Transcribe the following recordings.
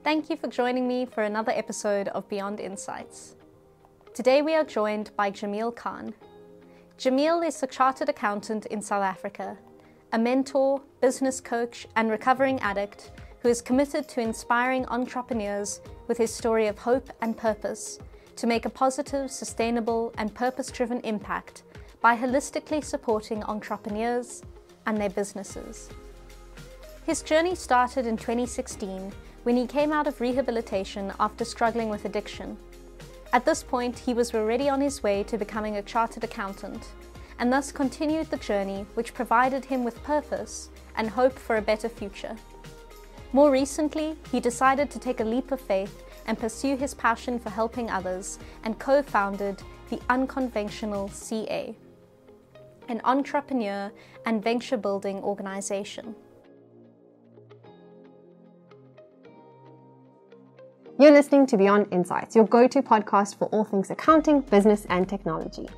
Thank you for joining me for another episode of Beyond Insights. Today we are joined by Jameel Khan. Jameel is a chartered accountant in South Africa, a mentor, business coach, and recovering addict who is committed to inspiring entrepreneurs with his story of hope and purpose to make a positive, sustainable, and purpose-driven impact by holistically supporting entrepreneurs and their businesses. His journey started in 2016 when he came out of rehabilitation after struggling with addiction. At this point, he was already on his way to becoming a chartered accountant, and thus continued the journey which provided him with purpose and hope for a better future. More recently, he decided to take a leap of faith and pursue his passion for helping others and co-founded the Unconventional CA, an entrepreneur and venture building organization. You're listening to Beyond Insights, your go-to podcast for all things accounting, business, and technology.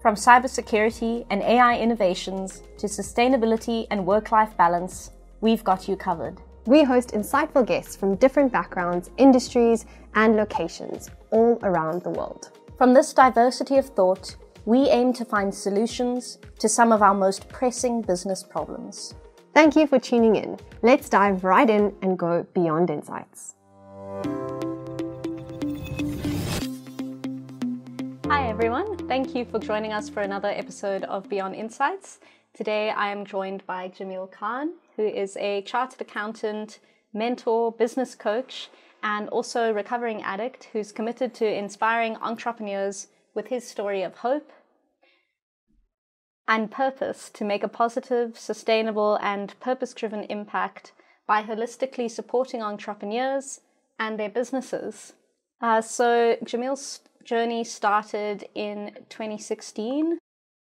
From cybersecurity and AI innovations to sustainability and work-life balance, we've got you covered. We host insightful guests from different backgrounds, industries, and locations all around the world. From this diversity of thought, we aim to find solutions to some of our most pressing business problems. Thank you for tuning in. Let's dive right in and go beyond insights. Hi everyone, thank you for joining us for another episode of Beyond Insights. Today I am joined by Jameel Khan, who is a chartered accountant, mentor, business coach, and also recovering addict who's committed to inspiring entrepreneurs with his story of hope and purpose to make a positive, sustainable, and purpose-driven impact by holistically supporting entrepreneurs and their businesses. So Jameel's journey started in 2016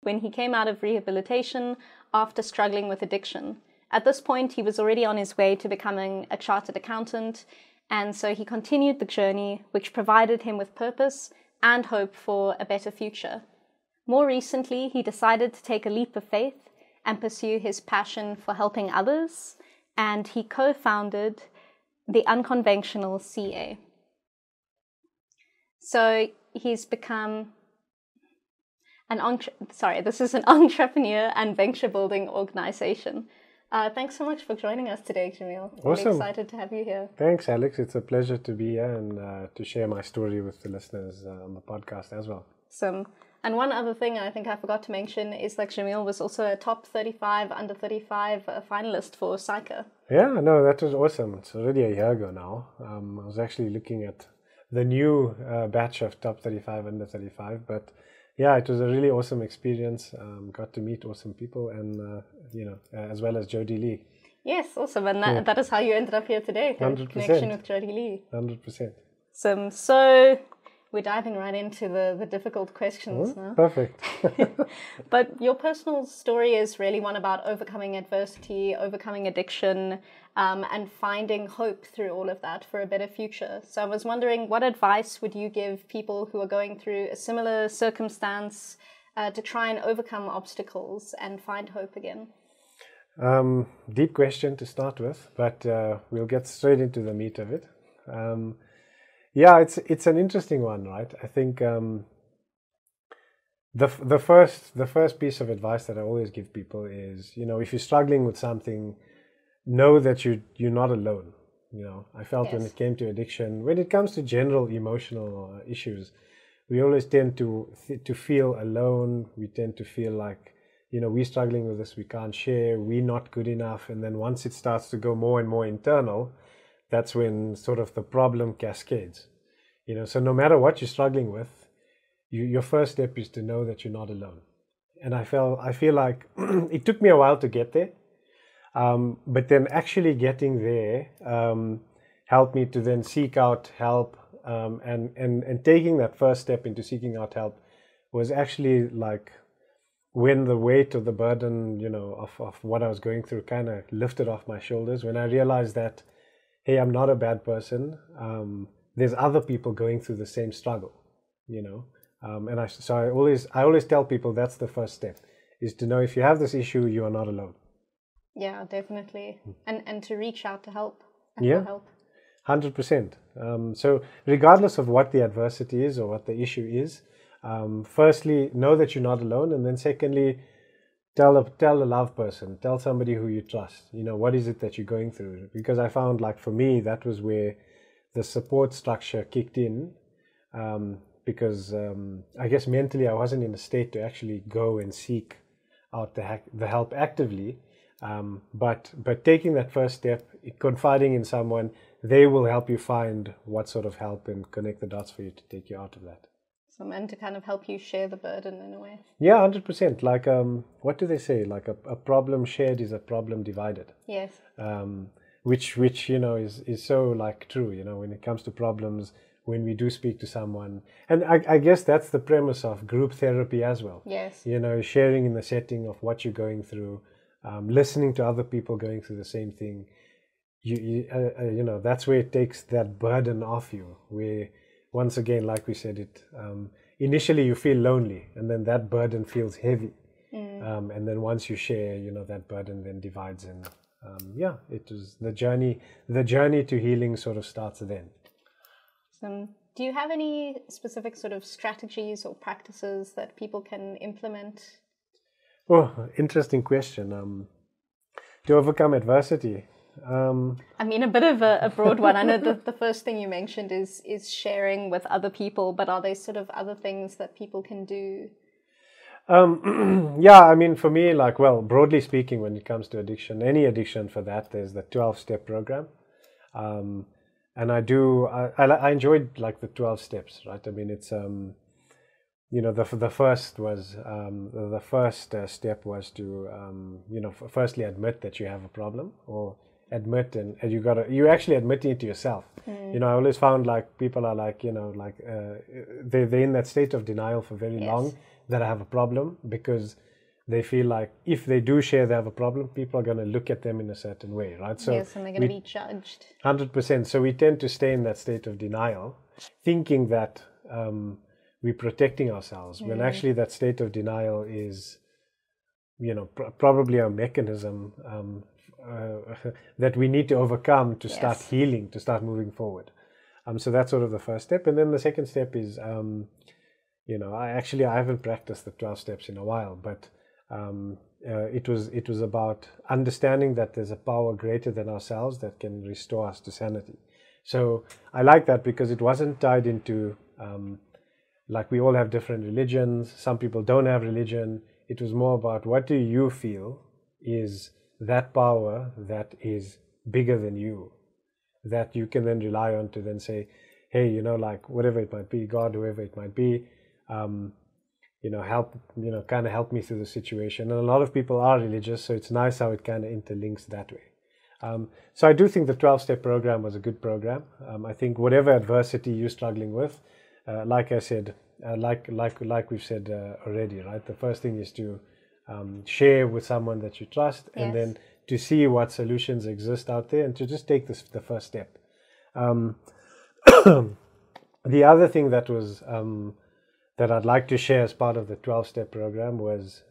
when he came out of rehabilitation after struggling with addiction. At this point, he was already on his way to becoming a chartered accountant, and so he continued the journey, which provided him with purpose and hope for a better future. More recently, he decided to take a leap of faith and pursue his passion for helping others, and he co-founded the Unconventional CA. So he's become an entrepreneur and venture building organization. Thanks so much for joining us today, Jameel. Awesome. Really excited to have you here. Thanks, Alex. It's a pleasure to be here and to share my story with the listeners on the podcast as well. Awesome. And one other thing I think I forgot to mention is that Jameel was also a top 35 under 35 finalist for SAICA. Yeah, no, that was awesome. It's already a year ago now. I was actually looking at the new batch of top 35 under 35, but yeah, it was a really awesome experience. Got to meet awesome people and as well as Jodie Lee. Yes, awesome. And that is how you ended up here today, the 100%. connection with Jodie Lee. 100%. So we're diving right into the difficult questions now. Perfect. But your personal story is really one about overcoming adversity, overcoming addiction, and finding hope through all of that for a better future. So I was wondering, what advice would you give people who are going through a similar circumstance to try and overcome obstacles and find hope again? Deep question to start with, but we'll get straight into the meat of it. Yeah, it's an interesting one, right? I think the first piece of advice that I always give people is, if you're struggling with something, know that you're not alone. I felt Yes. when it came to addiction, when it comes to general emotional issues, we always tend to feel alone. We tend to feel like, we're struggling with this, we can't share, we're not good enough. And then once it starts to go more and more internal, that's when sort of the problem cascades. So no matter what you're struggling with, your first step is to know that you're not alone. And I feel like it took me a while to get there, but then actually getting there helped me to then seek out help, and taking that first step into seeking out help was actually like when the weight of the burden, of what I was going through kind of lifted off my shoulders, when I realized that, hey, I'm not a bad person. There's other people going through the same struggle, and I always tell people that's the first step, is to know if you have this issue, you are not alone. Yeah, definitely. And to reach out to help. Yeah. Help. 100%. So regardless of what the adversity is or what the issue is, firstly, know that you're not alone. And then secondly, tell a loved person, tell somebody who you trust, what is it that you're going through? Because I found, like, for me, that was where the support structure kicked in, because I guess mentally I wasn't in a state to actually go and seek out the help actively. But taking that first step, confiding in someone, they will help you find what sort of help and connect the dots for you to take you out of that. Someone to kind of help you share the burden in a way. Yeah, 100%. Like, what do they say? Like a problem shared is a problem divided. Yes. Which is so, like, true, when it comes to problems, when we do speak to someone. And I guess that's the premise of group therapy as well. Yes. Sharing in the setting of what you're going through, listening to other people going through the same thing. That's where it takes that burden off you, where, once again, like we said, initially you feel lonely, and then that burden feels heavy. And then once you share, that burden then divides, and it was the journey to healing sort of starts then. Do you have any specific sort of strategies or practices that people can implement? Oh, interesting question. To overcome adversity. I mean, a bit of a broad one. I know the first thing you mentioned is sharing with other people, but are there sort of other things that people can do? Yeah, I mean, for me, broadly speaking, when it comes to addiction, any addiction for that, there's the 12-step program. And I enjoyed, like, the 12 steps, right? I mean, it's, the first step was to, firstly admit that you have a problem, or admit, and you actually admitting it to yourself. I always found, like, people are like, they're in that state of denial for very long, that I have a problem, because they feel like if they do share they have a problem, people are going to look at them in a certain way, right? So yes, and they're going to be judged. 100%. So we tend to stay in that state of denial, thinking that we're protecting ourselves, when actually that state of denial is, probably a mechanism that we need to overcome to start healing, to start moving forward. So that's sort of the first step. And then the second step is, I haven't practiced the 12 steps in a while, but it was about understanding that there's a power greater than ourselves that can restore us to sanity. So I like that, because it wasn't tied into, like, we all have different religions, some people don't have religion. It was more about, what do you feel is that power that is bigger than you, that you can then rely on to then say, hey, like, whatever it might be, God, whoever it might be, help, kind of help me through the situation. And a lot of people are religious, so it's nice how it kind of interlinks that way. So I do think the 12-step program was a good program. I think whatever adversity you're struggling with, like I said, like we've said already, right? The first thing is to share with someone that you trust, and then to see what solutions exist out there, and to just take the first step. The other thing that was that I'd like to share as part of the 12-step program was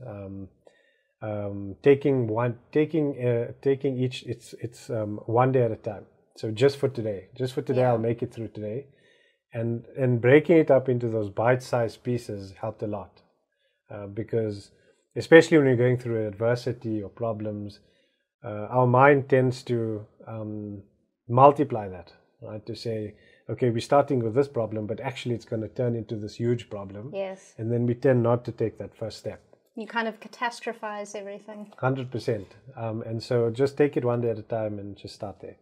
taking each it's one day at a time. So just for today, I'll make it through today, and breaking it up into those bite-sized pieces helped a lot, because especially when you're going through adversity or problems, our mind tends to multiply that, right? To say, okay, we're starting with this problem, but actually it's going to turn into this huge problem. Yes. And then we tend not to take that first step. You kind of catastrophize everything. 100%. And so just take it one day at a time and just start there.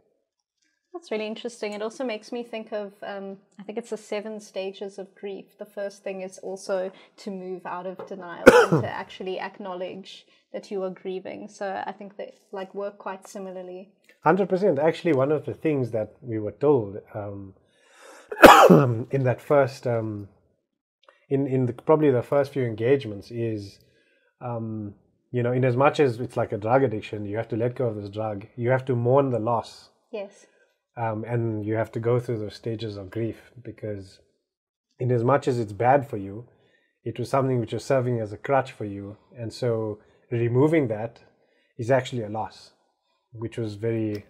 That's really interesting. It also makes me think of, I think it's the 7 stages of grief. The first thing is also to move out of denial and to actually acknowledge that you are grieving. So I think they work quite similarly. 100%. Actually, one of the things that we were told in that first, probably the first few engagements is, in as much as it's like a drug addiction, you have to let go of this drug. You have to mourn the loss. Yes. And you have to go through those stages of grief, because in as much as it's bad for you, it was something which was serving as a crutch for you. And so removing that is actually a loss, which was very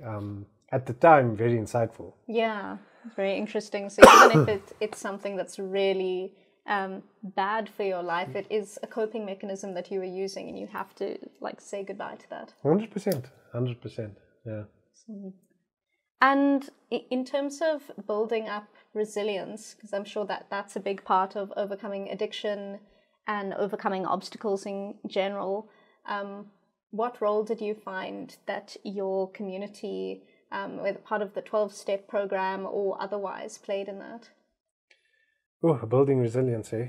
at the time, very insightful. Yeah, very interesting. So even if it's something that's really bad for your life, it is a coping mechanism that you were using, and you have to like say goodbye to that. 100%. Yeah. And in terms of building up resilience, because I'm sure that that's a big part of overcoming addiction and overcoming obstacles in general, what role did you find that your community, whether part of the 12-step program or otherwise, played in that? Oh, building resilience, eh?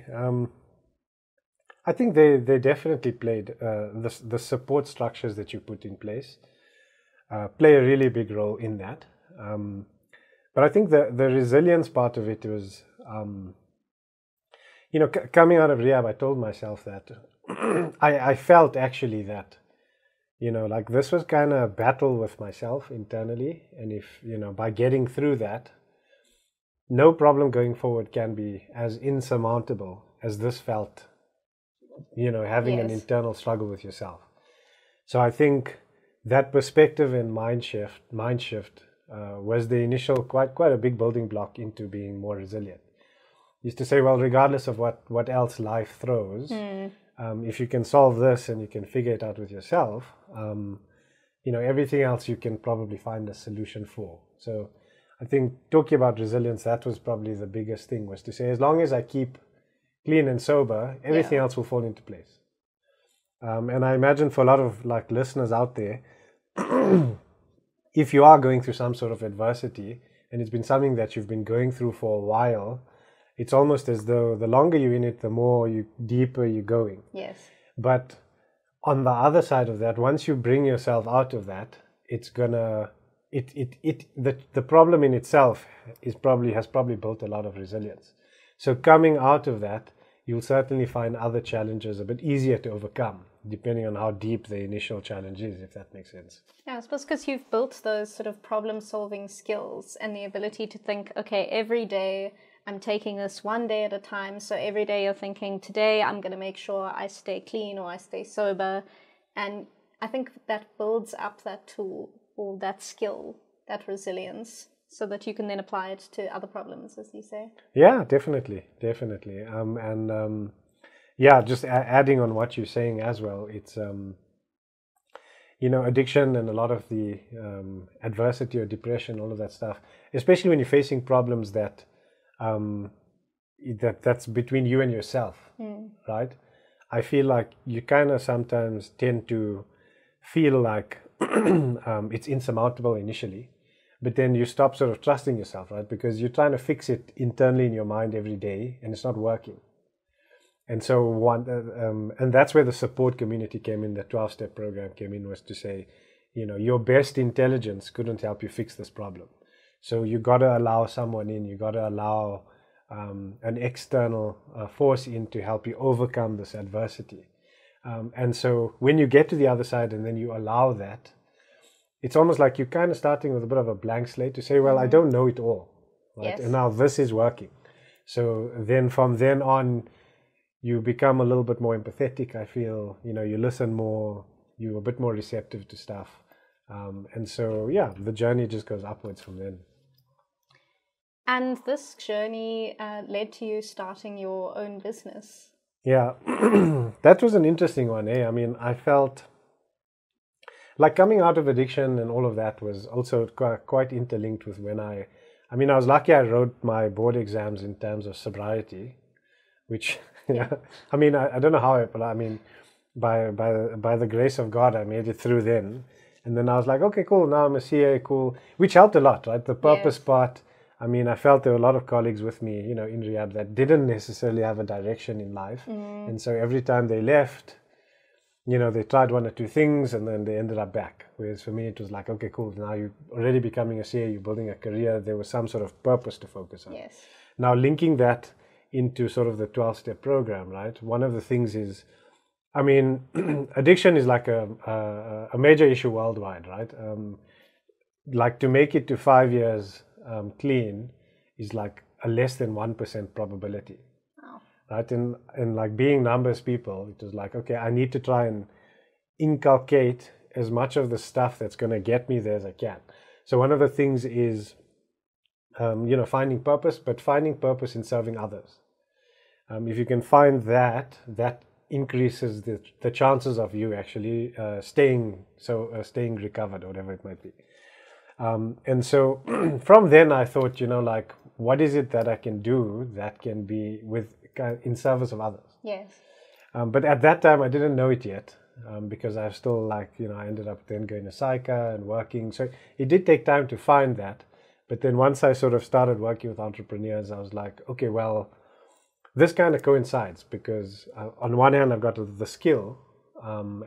I think they definitely played. The support structures that you put in place play a really big role in that. But I think the resilience part of it was, coming out of rehab, I told myself that I felt actually that, like this was kind of a battle with myself internally. And if, by getting through that, no problem going forward can be as insurmountable as this felt, having an internal struggle with yourself. So I think that perspective and mind shift was the initial quite a big building block into being more resilient. Used to say, well, regardless of what else life throws, if you can solve this and you can figure it out with yourself, everything else you can probably find a solution for. So I think talking about resilience, that was probably the biggest thing, was to say, as long as I keep clean and sober, everything else will fall into place. And I imagine for a lot of like listeners out there, if you are going through some sort of adversity and it's been something that you've been going through for a while, it's almost as though the longer you're in it, the more deeper you're going. Yes. But on the other side of that, once you bring yourself out of that, it's gonna the problem in itself has probably built a lot of resilience. So coming out of that, you'll certainly find other challenges a bit easier to overcome, depending on how deep the initial challenge is, if that makes sense. Yeah, I suppose because you've built those sort of problem-solving skills and the ability to think, okay, every day I'm taking this one day at a time. So every day you're thinking, today I'm going to make sure I stay clean or I stay sober. And I think that builds up that tool or that skill, that resilience, so that you can then apply it to other problems, as you say. Yeah, definitely. Just adding on what you're saying as well, it's, addiction and a lot of the adversity or depression, all of that stuff, especially when you're facing problems that's between you and yourself, right? I feel like you kind of sometimes tend to feel like it's insurmountable initially, but then you stop sort of trusting yourself, right? Because you're trying to fix it internally in your mind every day and it's not working. And so and that's where the support community came in, the 12-step program came in, was to say, your best intelligence couldn't help you fix this problem. So you got to allow someone in, you got to allow an external force in to help you overcome this adversity. And so when you get to the other side and then you allow that, it's almost like you're kind of starting with a bit of a blank slate to say, well, I don't know it all, right? Yes. And now this is working. So then from then on, you become a little bit more empathetic, I feel. You listen more, you're a bit more receptive to stuff. And so, the journey just goes upwards from then. And this journey led to you starting your own business. Yeah, that was an interesting one, eh? I mean, I felt like coming out of addiction and all of that was also quite interlinked with when I was lucky I wrote my board exams in terms of sobriety, which, I don't know how, but by the grace of God, I made it through then. And then I was like, okay, cool, now I'm a CA, cool, which helped a lot, right? The purpose part, I felt there were a lot of colleagues with me, in rehab that didn't necessarily have a direction in life. And so every time they left, they tried one or two things and then they ended up back. Whereas for me, it was like, okay, cool, now you're already becoming a CA, you're building a career, there was some sort of purpose to focus on. Yes. Now, linking that into sort of the 12-step program, right? One of the things is, addiction is like a major issue worldwide, right? Like to make it to 5 years clean is like a less than 1% probability. Wow. Right? And like being numbers people, it was like, okay, I need to try and inculcate as much of the stuff that's going to get me there as I can. So one of the things is, finding purpose, but finding purpose in serving others. If you can find that, that increases the chances of you actually staying recovered, or whatever it might be. And so from then I thought, what is it that I can do that can be in service of others? Yes. But at that time I didn't know it yet, because I still I ended up then going to SAICA and working. So it did take time to find that. But then once I sort of started working with entrepreneurs, I was like, okay, well, this kind of coincides, because on one hand, I've got the skill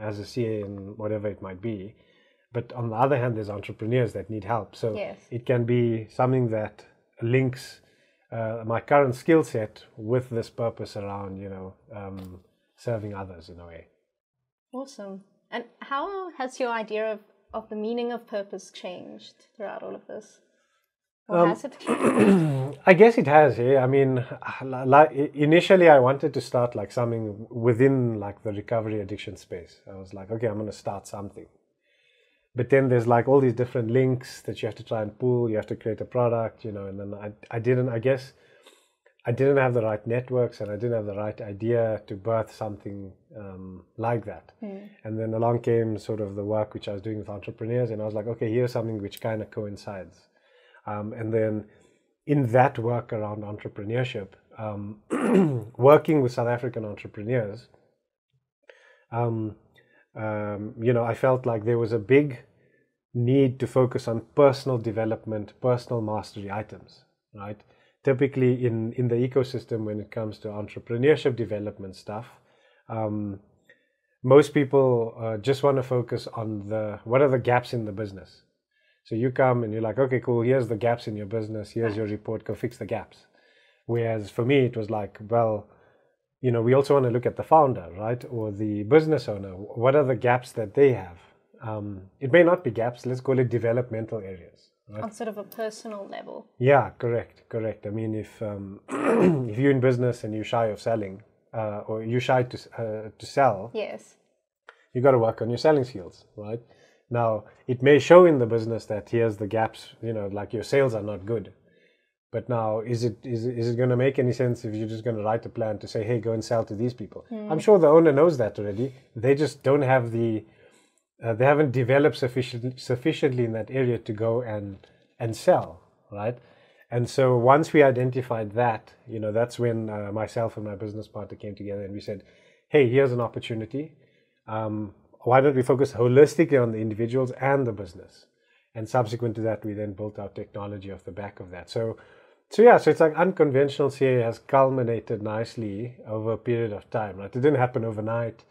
as a CA in whatever it might be. But on the other hand, there's entrepreneurs that need help. So yes. It can be something that links my current skill set with this purpose around, serving others in a way. Awesome. And how has your idea of the meaning of purpose changed throughout all of this? Or has it changed? I guess it has. I mean, initially I wanted to start something within the recovery addiction space. I was like, okay, I'm going to start something. But then there's all these different links that you have to try and pull. You have to create a product, and then I didn't have the right networks, and I didn't have the right idea to birth something like that. And then along came sort of the work which I was doing with entrepreneurs, and I was like, okay, here's something which kind of coincides. And then in that work around entrepreneurship, working with South African entrepreneurs, I felt like there was a big need to focus on personal development, personal mastery items, right? Typically in the ecosystem, when it comes to entrepreneurship development stuff, most people just want to focus on what are the gaps in the business. So you come and you're like, okay, cool, here's the gaps in your business, here's your report, go fix the gaps. Whereas for me, it was like, well, we also want to look at the founder, right? Or the business owner. What are the gaps that they have? It may not be gaps, let's call it developmental areas. Right? On sort of a personal level. Yeah, correct. I mean, if if you're in business and you're shy of selling, or you're shy to sell, yes, you got to work on your selling skills, right? Now, it may show in the business that here's the gaps, your sales are not good. But now, is it going to make any sense if you're just going to write a plan to say, hey, go and sell to these people? I'm sure the owner knows that already. They just don't have they haven't developed sufficiently in that area to go and sell, right? And so once we identified that, that's when myself and my business partner came together and we said, hey, here's an opportunity. Why don't we focus holistically on the individuals and the business? And subsequent to that, we then built our technology off the back of that. So it's like unconventional CA has culminated nicely over a period of time. Right? It didn't happen overnight.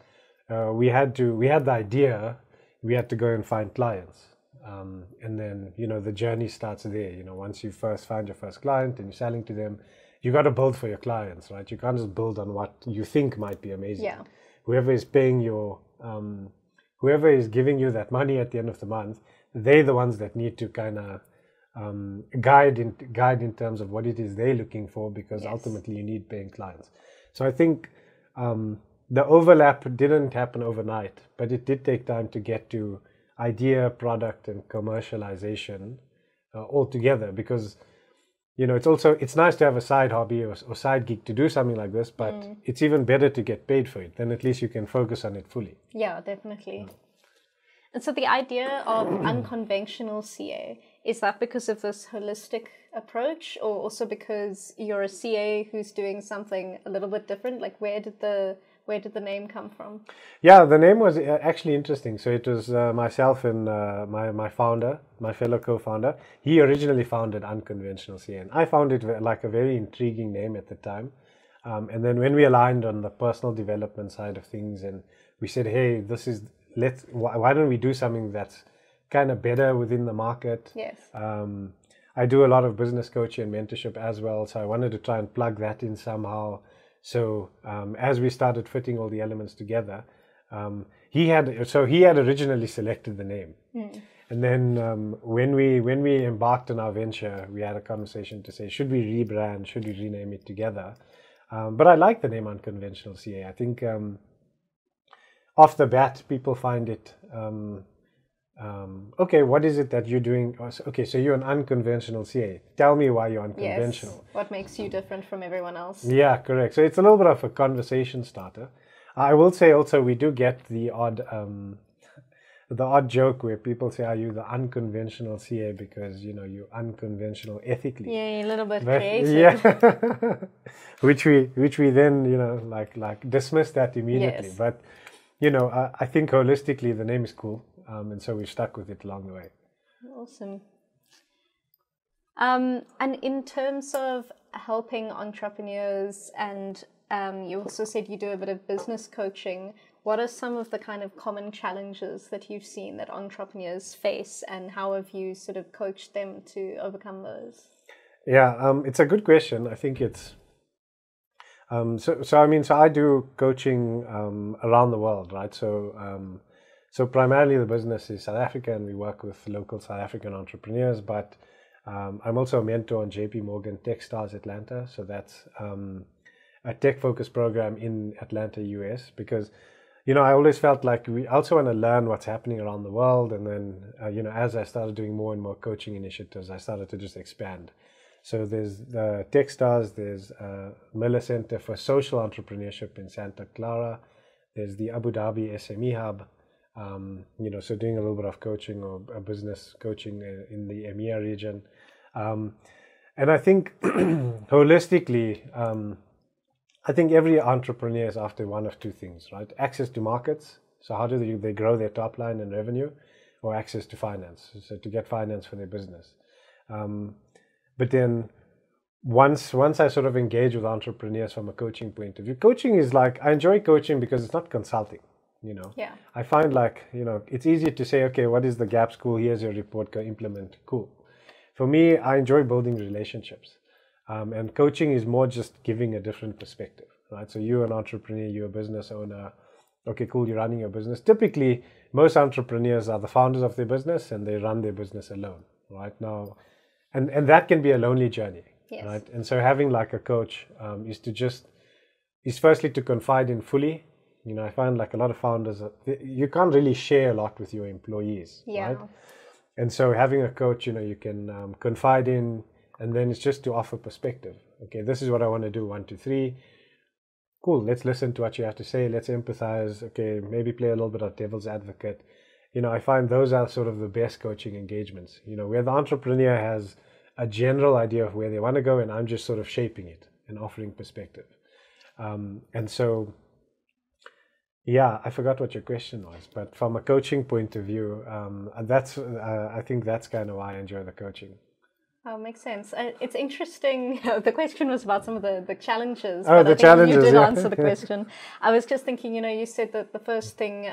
We had the idea. We had to go and find clients, and then the journey starts there. Once you first find your first client and you're selling to them, you got to build for your clients, right? You can't just build on what you think might be amazing. Yeah. Whoever is paying whoever is giving you that money at the end of the month, they're the ones that need to kind of guide in terms of what it is they're looking for, because yes, ultimately you need paying clients. So I think the overlap didn't happen overnight, but it did take time to get to idea, product, and commercialization all together, because it's nice to have a side hobby or side gig to do something like this, but it's even better to get paid for it. Then at least you can focus on it fully. Yeah, definitely. And so the idea of unconventional CA, is that because of this holistic approach, or also because you're a CA who's doing something a little bit different? Like where did the name come from? Yeah, the name was actually interesting. So it was myself and my founder, my fellow co-founder. He originally founded Unconventional CA, and I found it like a very intriguing name at the time. And then when we aligned on the personal development side of things, and we said, hey, why don't we do something that's kind of better within the market? Yes. I do a lot of business coaching and mentorship as well, so I wanted to try and plug that in somehow. So as we started fitting all the elements together, he had originally selected the name, and then when we embarked on our venture, we had a conversation to say, should we rebrand, should we rename it together? But I like the name Unconventional CA. I think off the bat, people find it okay, what is it that you're doing? Okay, so you're an unconventional CA. Tell me why you're unconventional. Yes. What makes you different from everyone else? Yeah, correct. So it's a little bit of a conversation starter. I will say also we do get the odd joke where people say, "Are you the unconventional CA because you're unconventional ethically?" Yeah, a little bit But, creative. yeah, which we then like dismiss that immediately. Yes. But I think holistically the name is cool, and so we've stuck with it along the way. Awesome. And in terms of helping entrepreneurs, and you also said you do a bit of business coaching. What are some of the kind of common challenges that you've seen that entrepreneurs face, and how have you sort of coached them to overcome those? Yeah, it's a good question. I think it's so I do coaching around the world, right? So primarily the business is South Africa, and we work with local South African entrepreneurs. But I'm also a mentor on JP Morgan Techstars Atlanta. So that's a tech-focused program in Atlanta, US, because I always felt like we also want to learn what's happening around the world. And then, as I started doing more and more coaching initiatives, I started to just expand. So there's the Techstars, there's Miller Center for Social Entrepreneurship in Santa Clara. There's the Abu Dhabi SME Hub. So doing a little bit of coaching or business coaching in the EMEA region. And I think holistically, I think every entrepreneur is after one of two things, right? Access to markets. So how do they grow their top line and revenue, or access to finance? So to get finance for their business. But then once I sort of engage with entrepreneurs from a coaching point of view, coaching is like, I enjoy coaching because it's not consulting, Yeah. I find like, it's easy to say, okay, what is the gaps? Cool. Here's your report, go implement. Cool. For me, I enjoy building relationships. And coaching is more just giving a different perspective, right? So you're an entrepreneur, you're a business owner. Okay, cool, you're running your business. Typically, most entrepreneurs are the founders of their business and they run their business alone, right? Now, and that can be a lonely journey, Yes. right? And so having like a coach is firstly to confide in fully. I find like a lot of founders, you can't really share a lot with your employees, Yeah. right? And so having a coach, you can confide in. And then it's just to offer perspective. Okay, this is what I want to do. 1, 2, 3. Cool. Let's listen to what you have to say. Let's empathize. Okay, maybe play a little bit of devil's advocate. I find those are sort of the best coaching engagements. Where the entrepreneur has a general idea of where they want to go, and I'm just sort of shaping it and offering perspective. And so, yeah, I forgot what your question was, but from a coaching point of view, I think that's kind of why I enjoy the coaching. Oh, makes sense. It's interesting. The question was about some of the challenges. Oh, but the I think challenges, you did yeah. answer the question. I was just thinking, you said that the first thing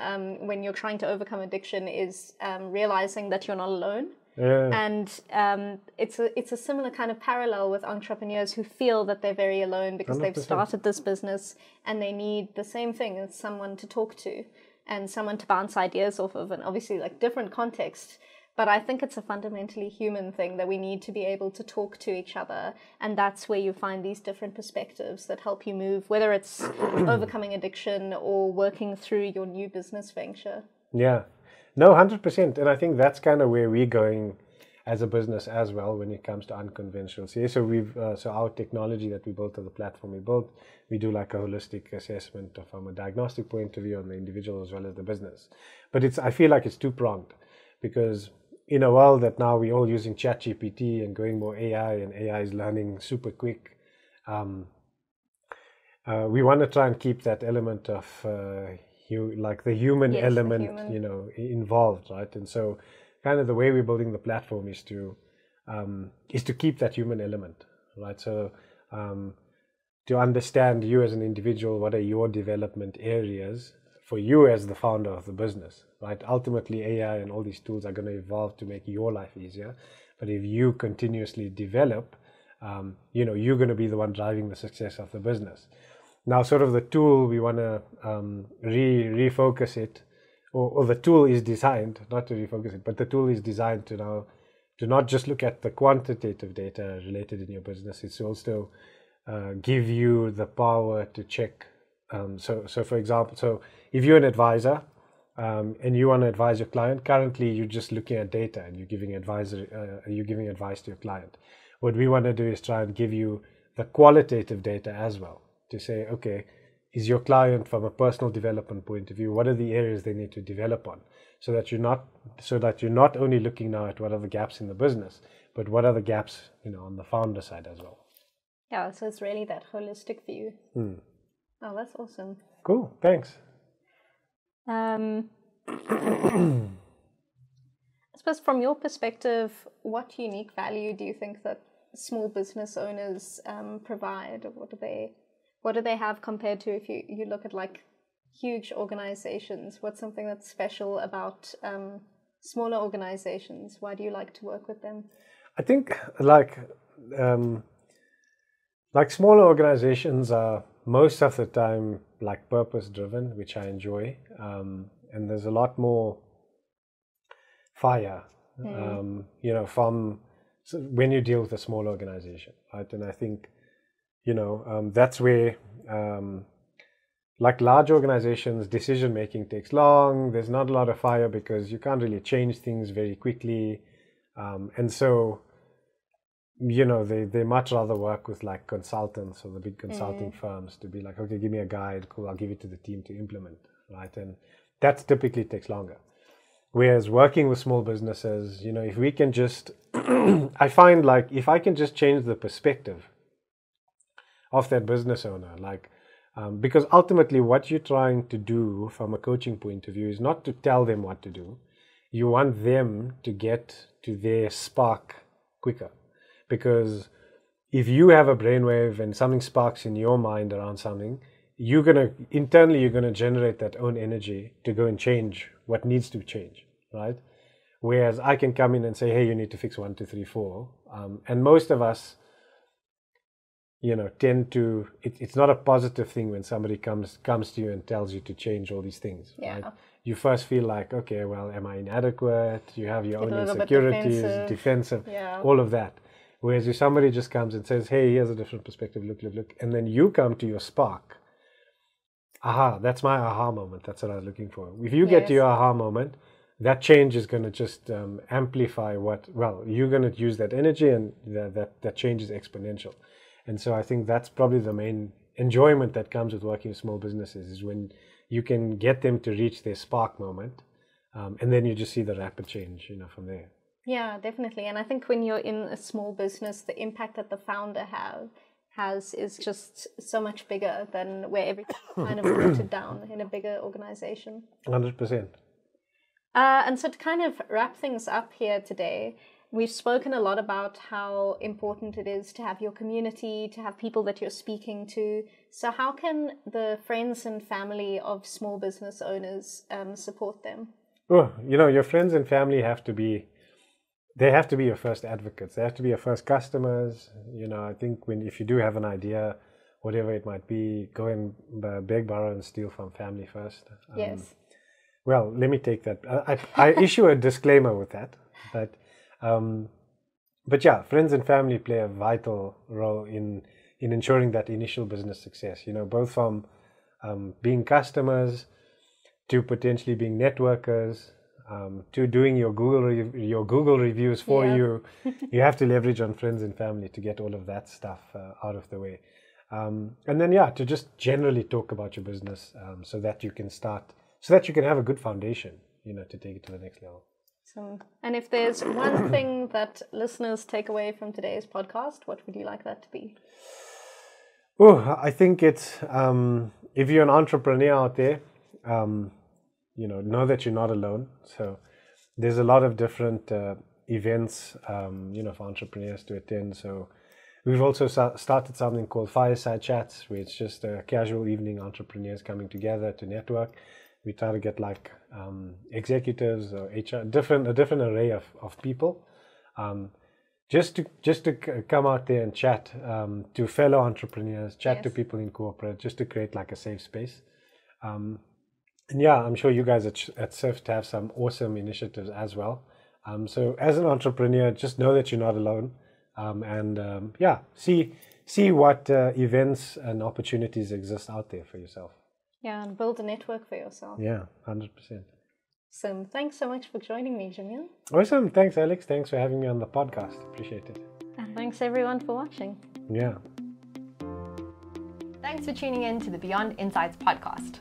when you're trying to overcome addiction is realizing that you're not alone. Yeah. And it's a similar kind of parallel with entrepreneurs who feel that they're very alone because 100%. they've started this business and they need the same thing as someone to talk to and someone to bounce ideas off of, and obviously like different contexts. But I think it's a fundamentally human thing that we need to be able to talk to each other. And that's where you find these different perspectives that help you move, whether it's overcoming addiction or working through your new business venture. Yeah, no, 100%. And I think that's kind of where we're going as a business as well when it comes to unconventional CA. So our technology that we built, or the platform we built, we do like a holistic assessment from a diagnostic point of view on the individual as well as the business. But I feel like it's two-pronged, because in a world that now we're all using ChatGPT and going more AI, and AI is learning super quick, we want to try and keep that element of like the human element, involved, right? And so, kind of the way we're building the platform is to keep that human element, right? So, to understand you as an individual, what are your development areas for you as the founder of the business, right? Ultimately, AI and all these tools are going to evolve to make your life easier. But if you continuously develop, you're going to be the one driving the success of the business. Now, sort of the tool, we want to refocus it, or the tool is designed, not to refocus it, but the tool is designed to not just look at the quantitative data related in your business. It's also give you the power to check. So for example, if you're an advisor, and you want to advise your client, currently you're just looking at data and you're giving advice to your client. What we want to do is try and give you the qualitative data as well, to say, okay, is your client, from a personal development point of view, what are the areas they need to develop on, so that you're not only looking now at what are the gaps in the business, but what are the gaps, on the founder side as well. Yeah, so it's really that holistic view. Oh, that's awesome. Cool, thanks. I suppose from your perspective, what unique value do you think that small business owners provide? What do they have compared to if you look at like huge organizations? What's something that's special about smaller organizations? Why do you like to work with them? I think like smaller organizations are most of the time like purpose driven, which I enjoy, and there's a lot more fire, from when you deal with a small organization, right? And I think that's where like large organizations, decision making takes long. There's not a lot of fire because you can't really change things very quickly, and so they much rather work with like consultants or the big consulting firms to be like, okay, give me a guide, cool, I'll give it to the team to implement, right? And that typically takes longer. Whereas working with small businesses, if we can just, I find like if I can just change the perspective of that business owner, like, because ultimately what you're trying to do from a coaching point of view is not to tell them what to do. You want them to get to their spark quicker. Because if you have a brainwave and something sparks in your mind around something, you're gonna generate that own energy to go and change what needs to change, right? Whereas I can come in and say, hey, you need to fix 1, 2, 3, 4, and most of us, tend to. It's not a positive thing when somebody comes to you and tells you to change all these things, right? You first feel like, okay, well, am I inadequate? You have your own insecurities, defensive, all of that. Whereas if somebody just comes and says, hey, here's a different perspective, look, and then you come to your spark, that's my aha moment. That's what I was looking for. If you get to your aha moment, that change is going to just amplify you're going to use that energy, and that change is exponential. And so I think that's probably the main enjoyment that comes with working with small businesses, is when you can get them to reach their spark moment, and then you just see the rapid change, from there. Yeah, definitely. And I think when you're in a small business, the impact that the founder has is just so much bigger than where everything's kind of rooted down in a bigger organization. 100%. And so to kind of wrap things up here today, we've spoken a lot about how important it is to have your community, to have people that you're speaking to. So how can the friends and family of small business owners support them? Oh, your friends and family have to be your first advocates. They have to be your first customers. I think if you do have an idea, whatever it might be, go and beg, borrow, and steal from family first. Yes. Well, let me take that. I issue a disclaimer with that. But yeah, friends and family play a vital role in ensuring that initial business success. Both from being customers to potentially being networkers. To doing your Google reviews for you. You have to leverage on friends and family to get all of that stuff out of the way, and then to just generally talk about your business, so that you can have a good foundation, to take it to the next level. So, and if there's one thing that listeners take away from today's podcast, what would you like that to be? I think it's if you're an entrepreneur out there, know that you're not alone. So there's a lot of different events, for entrepreneurs to attend. So we've also started something called Fireside Chats, where it's just a casual evening, entrepreneurs coming together to network. We try to get like executives or HR, a different array of people, just to come out there and chat to fellow entrepreneurs, chat to people in corporate, just to create like a safe space. And I'm sure you guys at SIFT have some awesome initiatives as well. So as an entrepreneur, just know that you're not alone, and see what events and opportunities exist out there for yourself. Yeah, and build a network for yourself. Yeah, 100%. So thanks so much for joining me, Jameel. Awesome. Thanks, Alex. Thanks for having me on the podcast. Appreciate it. And thanks everyone for watching. Yeah. Thanks for tuning in to the Beyond Insights podcast.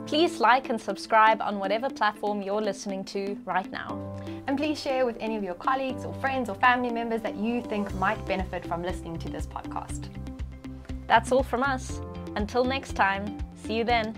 Please like and subscribe on whatever platform you're listening to right now. And please share with any of your colleagues or friends or family members that you think might benefit from listening to this podcast. That's all from us. Until next time, see you then.